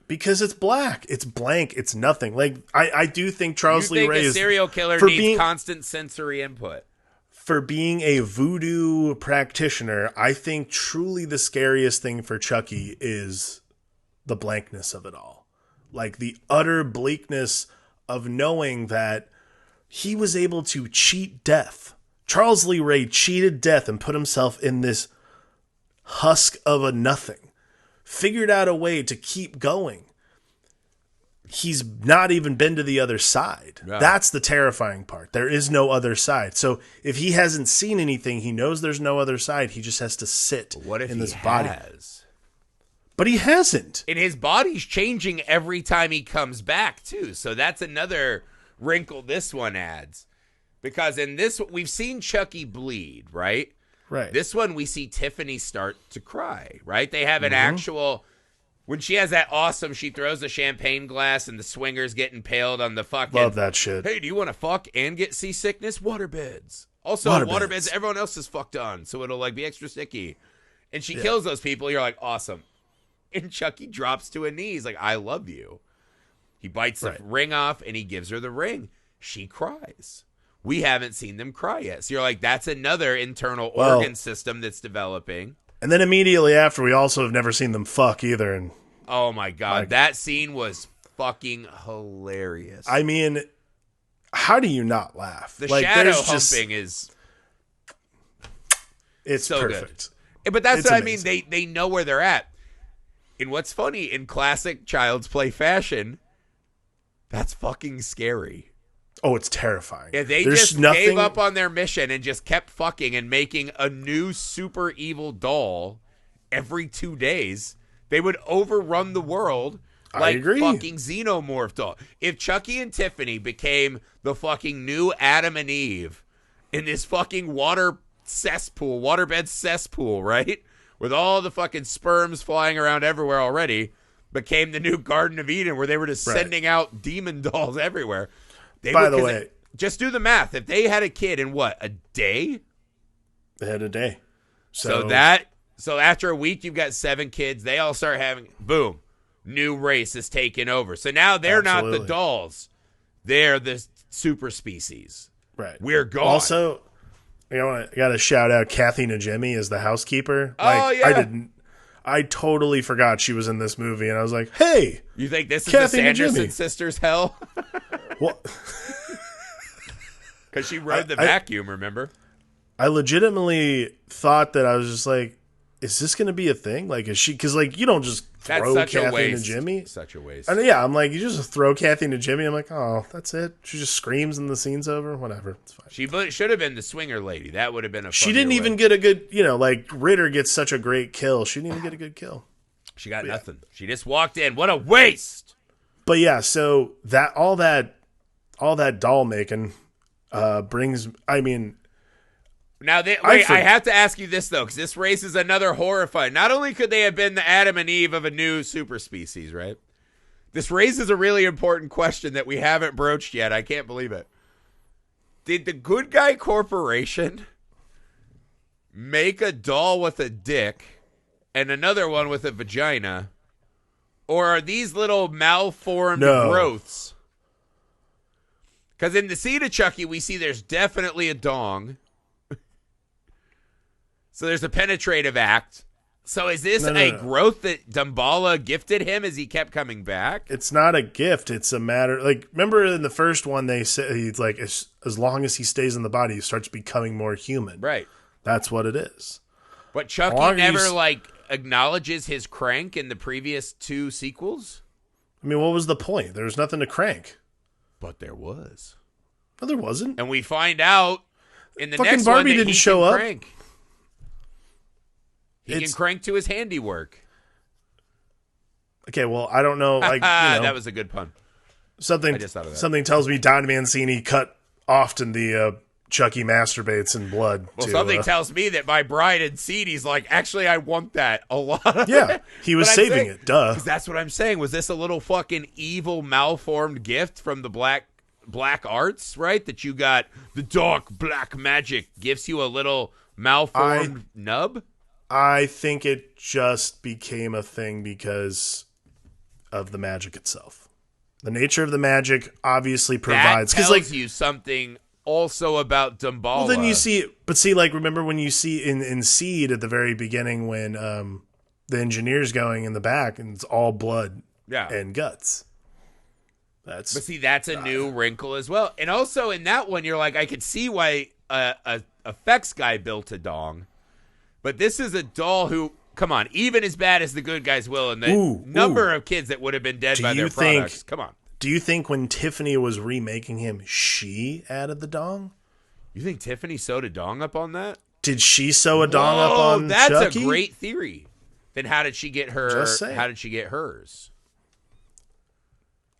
Because it's black. It's blank. It's nothing. Like, I do think Charles Lee Ray is... a serial killer needs constant sensory input. For being a voodoo practitioner, I think truly the scariest thing for Chucky is the blankness of it all. Like the utter bleakness of knowing that he was able to cheat death. Charles Lee Ray cheated death and put himself in this husk of a nothing. Figured out a way to keep going. He's not even been to the other side. Yeah. That's the terrifying part. There is no other side. So if he hasn't seen anything, he knows there's no other side. He just has to sit in this body. But he hasn't. And his body's changing every time he comes back, too. So that's another wrinkle this one adds. Because in this, we've seen Chucky bleed, right? Right. This one, we see Tiffany start to cry, right? They have an actual... When she has that awesome, she throws the champagne glass and the swingers get impaled on the fucking. Love that shit. Hey, do you want to fuck and get seasickness? Waterbeds. Also, waterbeds everyone else is fucked on, so it'll like be extra sticky. And she kills those people. You're like, awesome. And Chucky drops to a knee. He's like, I love you. He bites the ring off and he gives her the ring. She cries. We haven't seen them cry yet. So you're like, that's another internal organ system that's developing. And then immediately after, we also have never seen them fuck either. And oh my God, that scene was fucking hilarious. I mean, how do you not laugh? The shadow humping is... It's so perfect. Good. But that's what amazing. I mean. They know where they're at. And what's funny, in classic Child's Play fashion, that's fucking scary. Oh, it's terrifying. Yeah, they just gave up on their mission and just kept fucking and making a new super evil doll every 2 days. They would overrun the world like fucking Xenomorph doll. If Chucky and Tiffany became the fucking new Adam and Eve in this fucking waterbed cesspool, right? With all the fucking sperms flying around everywhere already, became the new Garden of Eden where they were just sending out demon dolls everywhere. By the way, just do the math. If they had a kid in what, a day? They had a day. So after a week, you've got 7 kids. They all start having, boom, new race is taken over. So now they're not the dolls. They're the super species. Right. We're gone. Also, I got to shout out Kathy Najimy as the housekeeper. I totally forgot she was in this movie, and I was like, hey, you think this is Kathy the Sanderson sisters' hell? What? Because she rode the vacuum, remember? I legitimately thought that I was just like, is this going to be a thing? Like, is she? Because like, you don't just throw Kathy Najimy. Such a waste. And yeah, I'm like, you just throw Kathy Najimy. I'm like, oh, that's it. She just screams and the scene's over. Whatever, it's fine. She should have been the swinger lady. That would have been a. She didn't even get a good. Like Ritter gets such a great kill. She didn't even get a good kill. She got nothing. She just walked in. What a waste. But yeah, so all that doll making brings. I mean. Now, I have to ask you this, though, because this raises another horrifying. Not only could they have been the Adam and Eve of a new super species, right? This raises a really important question that we haven't broached yet. I can't believe it. Did the Good Guy Corporation make a doll with a dick and another one with a vagina? Or are these little malformed growths? Because in the Seed of Chucky, we see there's definitely a dong. So there's a penetrative act. So is this a growth that Damballa gifted him as he kept coming back? It's not a gift. It's a matter. Like, remember in the first one, they said he's like, as long as he stays in the body, he starts becoming more human. Right. That's what it is. But Chucky never acknowledges his crank in the previous 2 sequels. I mean, what was the point? There was nothing to crank. But there was. No, there wasn't. And we find out in the fucking next Barbie one that didn't show up. Crank. He can crank to his handiwork. Okay, well, I don't know. That was a good pun. Something tells me Don Mancini cut often the Chucky masturbates in blood. Well, something tells me that by Bride and Seed, he's like, actually, I want that a lot. Yeah, he was saving it. Duh. Because that's what I'm saying. Was this a little fucking evil, malformed gift from the black arts, right? That you got the dark black magic gives you a little malformed nub? I think it just became a thing because of the magic itself. The nature of the magic obviously provides. That tells you something also about Damballa. Well, then you see, remember when you see in Seed at the very beginning when the engineer's going in the back and it's all blood and guts. But see, that's a new wrinkle as well. And also in that one, you're like, I could see why a effects guy built a dong. But this is a doll who, come on, even as bad as the good guys will, and the number of kids that would have been dead by their products. Come on. Do you think when Tiffany was remaking him, she added the dong? You think Tiffany sewed a dong up on that? Did she sew a dong up on that's Chucky? A great theory. Then how did she get her? How did she get hers?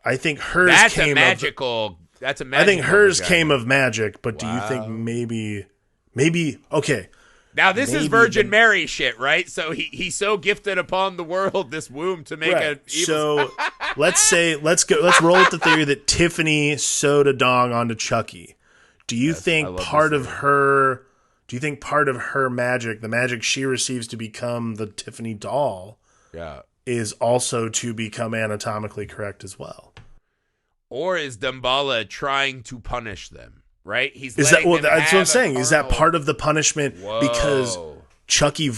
I think hers That's a magical I think hers came of magic, but do you think maybe okay. Now this is Virgin Mary shit, right? So he's so gifted upon the world this womb to make a evil. So let's roll with the theory that Tiffany sewed a dong onto Chucky. Do you think part of her magic, the magic she receives to become the Tiffany doll, is also to become anatomically correct as well? Or is Damballa trying to punish them? Right? That's what I'm saying. Is that part of the punishment? Whoa. Because Chucky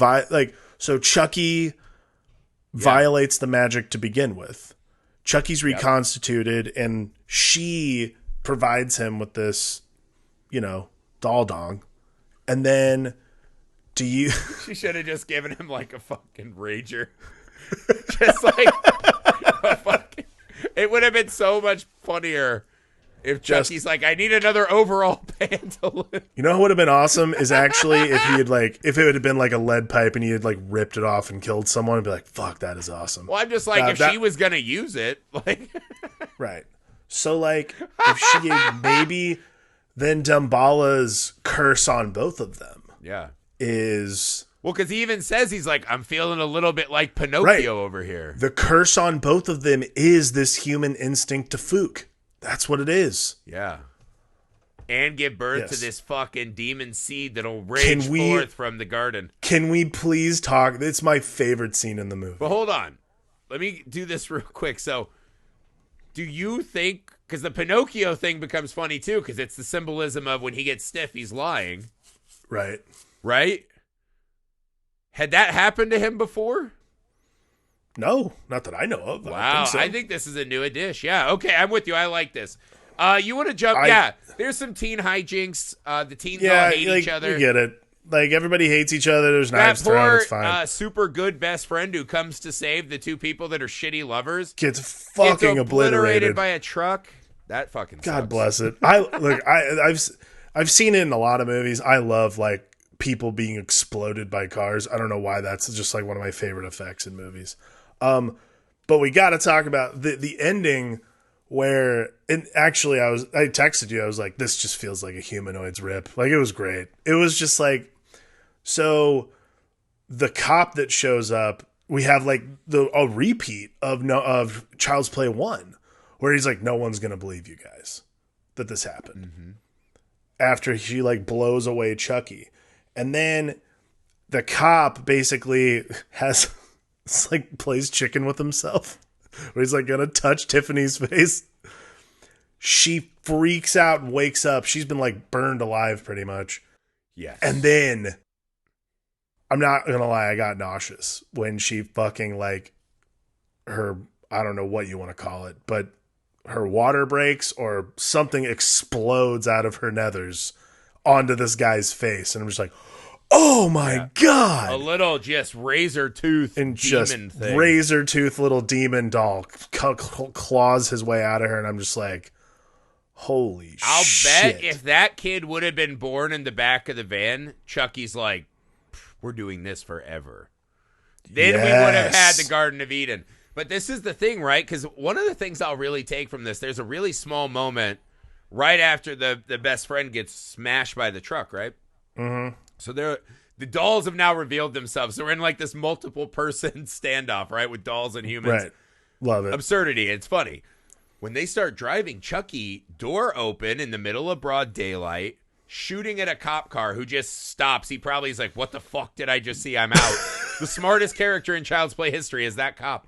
violates the magic to begin with. Chucky's reconstituted, and she provides him with this, doll dong. And then she should have just given him like a fucking rager. Just like it would have been so much funnier. If Chucky's like, I need another overall pantaloon. You know what would have been awesome is actually if it would have been like a lead pipe and he had like ripped it off and killed someone and be like, fuck, that is awesome. Well, I'm just like, if she was going to use it, like. Right. So like, if she maybe then Damballa's curse on both of them. Yeah. Is. Well, because he even says, he's like, I'm feeling a little bit like Pinocchio over here. The curse on both of them is this human instinct to fook. That's what it is. Yeah. And give birth to this fucking demon seed that'll rage forth from the garden. Can we please talk? It's my favorite scene in the movie. But hold on. Let me do this real quick. So, do you think... Because the Pinocchio thing becomes funny, too, because it's the symbolism of when he gets stiff, he's lying. Right. Right? Had that happened to him before? No, not that I know of. Wow, I think this is a new addition. Yeah, okay, I'm with you. I like this. You want to jump? There's some teen hijinks. The teens all hate each other. You get it. Like, everybody hates each other. There's knives thrown. It's fine. Super good best friend who comes to save the two people that are shitty lovers gets fucking obliterated by a truck. That fucking sucks. God bless it. I've seen it in a lot of movies. I love like people being exploded by cars. I don't know why. That's just like one of my favorite effects in movies. But we got to talk about the ending where, and actually I texted you, I was like, this just feels like a humanoid's rip. Like, it was great. It was just like, so the cop that shows up, we have like a repeat of Child's Play 1, where he's like, no one's going to believe you guys that this happened. Mm-hmm. After she like blows away Chucky. And then the cop basically has... It's like plays chicken with himself, where he's like gonna touch Tiffany's face. She freaks out and wakes up. She's been like burned alive pretty much. Yes. And then, I'm not gonna lie, I got nauseous when she fucking like her, I don't know what you want to call it, but her water breaks or something explodes out of her nethers onto this guy's face. And I'm just like, oh my God. A little just razor tooth and demon thing. Razor tooth little demon doll claws his way out of her, and I'm just like, holy shit. I'll bet if that kid would have been born in the back of the van, Chucky's like, we're doing this forever. Then we would have had the Garden of Eden. But this is the thing, right? Because one of the things I'll really take from this, there's a really small moment right after the best friend gets smashed by the truck, right? Mm-hmm. So the dolls have now revealed themselves. So we're in like this multiple person standoff, right? With dolls and humans. Right. Love it. Absurdity. It's funny. When they start driving, Chucky, door open in the middle of broad daylight, shooting at a cop car who just stops. He probably is like, what the fuck did I just see? I'm out. The smartest character in Child's Play history is that cop.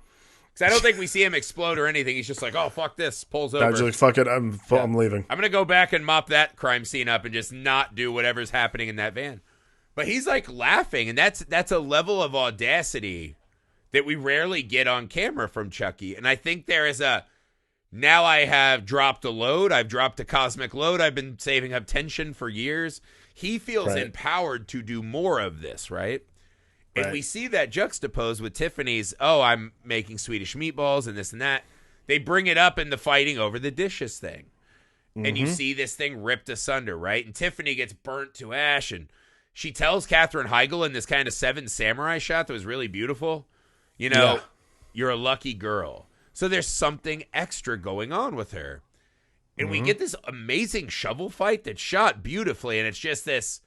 Because I don't think we see him explode or anything. He's just like, oh, fuck this. Pulls over. I was like, fuck it. I'm leaving. I'm going to go back and mop that crime scene up and just not do whatever's happening in that van. But he's like laughing, and that's a level of audacity that we rarely get on camera from Chucky. And I think there is now I have dropped a load. I've dropped a cosmic load. I've been saving up tension for years. He feels empowered to do more of this, right? And we see that juxtaposed with Tiffany's, oh, I'm making Swedish meatballs and this and that. They bring it up in the fighting over the dishes thing. Mm-hmm. And you see this thing ripped asunder, right? And Tiffany gets burnt to ash, and she tells Katherine Heigl in this kind of Seven Samurai shot that was really beautiful, you're a lucky girl. So there's something extra going on with her. And we get this amazing shovel fight that's shot beautifully, and it's just this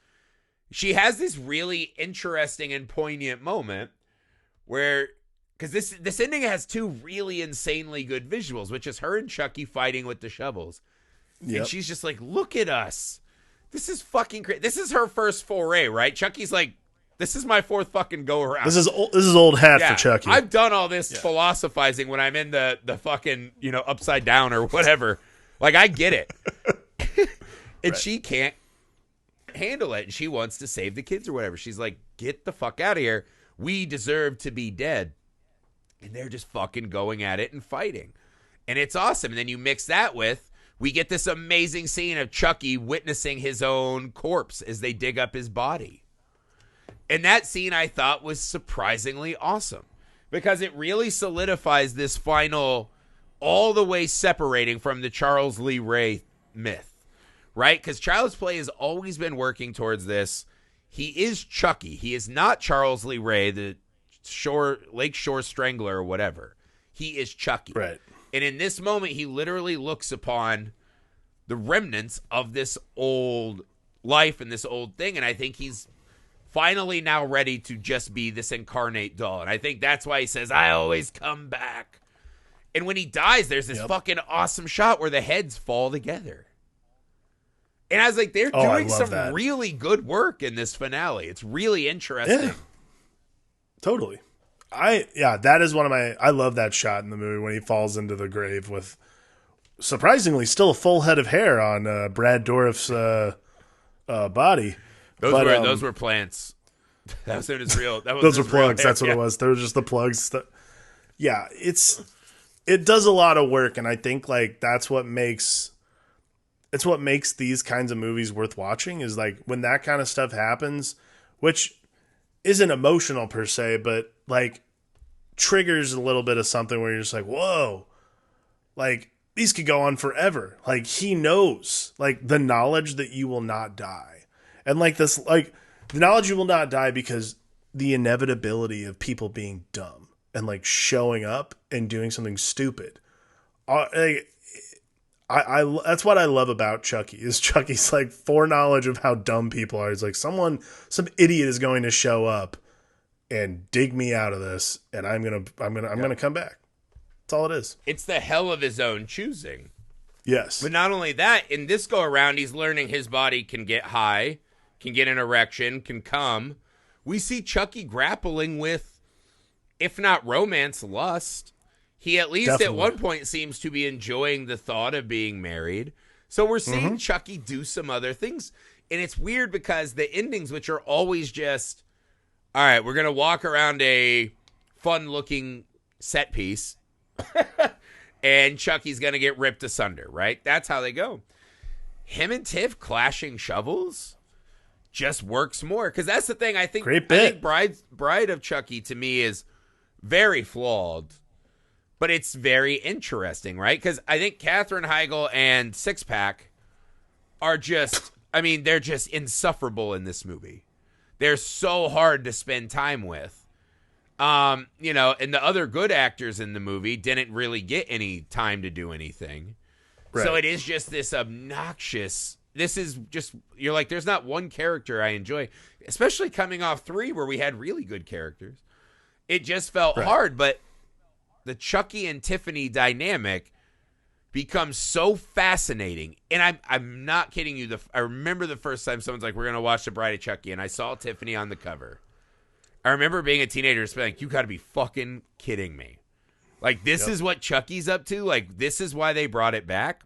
she has this really interesting and poignant moment where, because this ending has two really insanely good visuals, which is her and Chucky fighting with the shovels. Yep. And she's just like, look at us. This is fucking crazy. This is her first foray, right? Chucky's like, this is my fourth fucking go around. This is old hat for Chucky. I've done all this philosophizing when I'm in the fucking, upside down or whatever. Like, I get it. And she can't handle it. And she wants to save the kids or whatever. She's like, get the fuck out of here. We deserve to be dead. And they're just fucking going at it and fighting. And it's awesome. And then you mix that with, we get this amazing scene of Chucky witnessing his own corpse as they dig up his body. And that scene I thought was surprisingly awesome because it really solidifies this final all the way separating from the Charles Lee Ray myth, right? Because Child's Play has always been working towards this. He is Chucky. He is not Charles Lee Ray, the Lakeshore Strangler or whatever. He is Chucky. Right. And in this moment, he literally looks upon the remnants of this old life and this old thing. And I think he's finally now ready to just be this incarnate doll. And I think that's why he says, I always come back. And when he dies, there's this fucking awesome shot where the heads fall together. And I was like, they're doing some really good work in this finale. It's really interesting. Yeah. Totally. That is one of I love that shot in the movie when he falls into the grave with surprisingly still a full head of hair on Brad Dourif's body. Those were plants. That was his real. Those were plugs. That's what it was. They were just the plugs. Yeah, it does a lot of work, and I think like that's what makes these kinds of movies worth watching. Is like when that kind of stuff happens, which isn't emotional per se, but like triggers a little bit of something where you're just like, whoa, like these could go on forever. Like he knows, like the knowledge that you will not die. And like this, like the knowledge you will not die because the inevitability of people being dumb and like showing up and doing something stupid. That's what I love about Chucky is Chucky's like foreknowledge of how dumb people are. He's like some idiot is going to show up and dig me out of this, and I'm gonna come back. That's all it is. It's the hell of his own choosing. Yes. But not only that, in this go around, he's learning his body can get high, can get an erection, can come. We see Chucky grappling with, if not romance, lust. He at least Definitely. At one point seems to be enjoying the thought of being married. So we're seeing Chucky do some other things. And it's weird because the endings, which are always just, all right, we're going to walk around a fun-looking set piece, and Chucky's going to get ripped asunder, right? That's how they go. Him and Tiff clashing shovels just works more. Because that's the thing. I think Bride of Chucky, to me, is very flawed. But it's very interesting, right? Because I think Katherine Heigl and Six Pack are just, they're just insufferable in this movie. They're so hard to spend time with. And the other good actors in the movie didn't really get any time to do anything. Right. So it is just this obnoxious, you're like, there's not one character I enjoy, especially coming off 3 where we had really good characters. It just felt hard, but the Chucky and Tiffany dynamic becomes so fascinating. And I'm not kidding you. I remember the first time someone's like, we're going to watch The Bride of Chucky, and I saw Tiffany on the cover. I remember being a teenager just being like, you got to be fucking kidding me. Like, this is what Chucky's up to? Like, this is why they brought it back?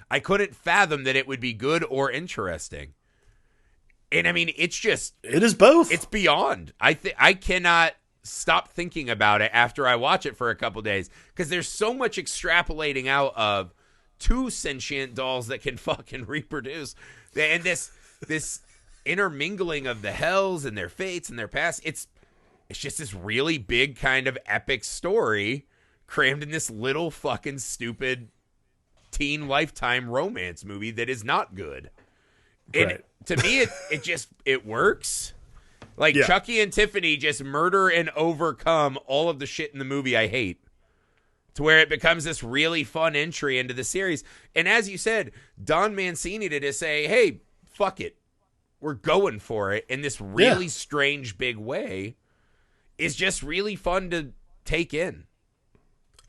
I couldn't fathom that it would be good or interesting. And, it's just... It is both. It's beyond. I cannot stop thinking about it after I watch it for a couple days because there's so much extrapolating out of 2 sentient dolls that can fucking reproduce, and this intermingling of the hells and their fates and their past. It's just this really big kind of epic story crammed in this little fucking stupid teen Lifetime romance movie that is not good. And to me, it works. Like, Chucky and Tiffany just murder and overcome all of the shit in the movie I hate to where it becomes this really fun entry into the series. And as you said, Don Mancini to just say, hey, fuck it. we're going for it in this really strange big way is just really fun to take in.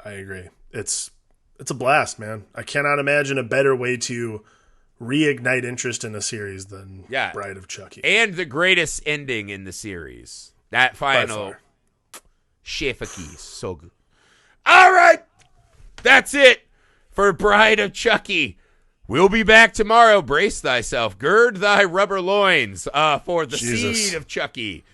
I agree. It's a blast, man. I cannot imagine a better way to reignite interest in a series than Bride of Chucky. And the greatest ending in the series. That final Shefaki. So good. All right. That's it for Bride of Chucky. We'll be back tomorrow. Brace thyself. Gird thy rubber loins for the Seed of Chucky.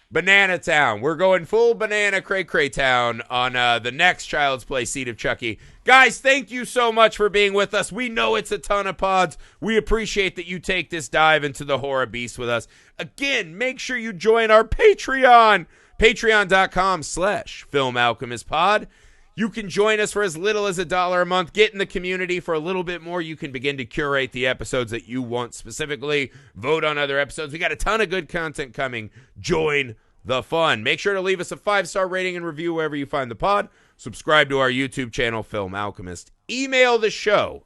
Banana Town. We're going full banana cray town on the next Child's Play Seed of Chucky. Guys, thank you so much for being with us. We know it's a ton of pods. We appreciate that you take this dive into the horror beast with us. Again, make sure you join our Patreon. Patreon.com/FilmAlchemistPod. You can join us for as little as $1 a month. Get in the community for a little bit more. You can begin to curate the episodes that you want specifically. Vote on other episodes. We got a ton of good content coming. Join the fun. Make sure to leave us a 5-star rating and review wherever you find the pod. Subscribe to our YouTube channel, Film Alchemist. Email the show,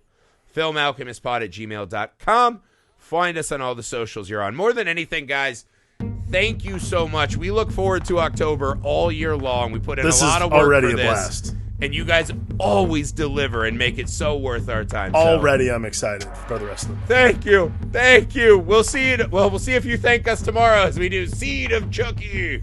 filmalchemistpod@gmail.com. Find us on all the socials you're on. More than anything, guys, thank you so much. We look forward to October all year long. We put in a lot of work already for a this. Blast. And you guys always deliver and make it so worth our time. Already, I'm excited for the rest of them. Thank you. Thank you. We'll see you. Well, we'll see if you thank us tomorrow as we do Seed of Chucky.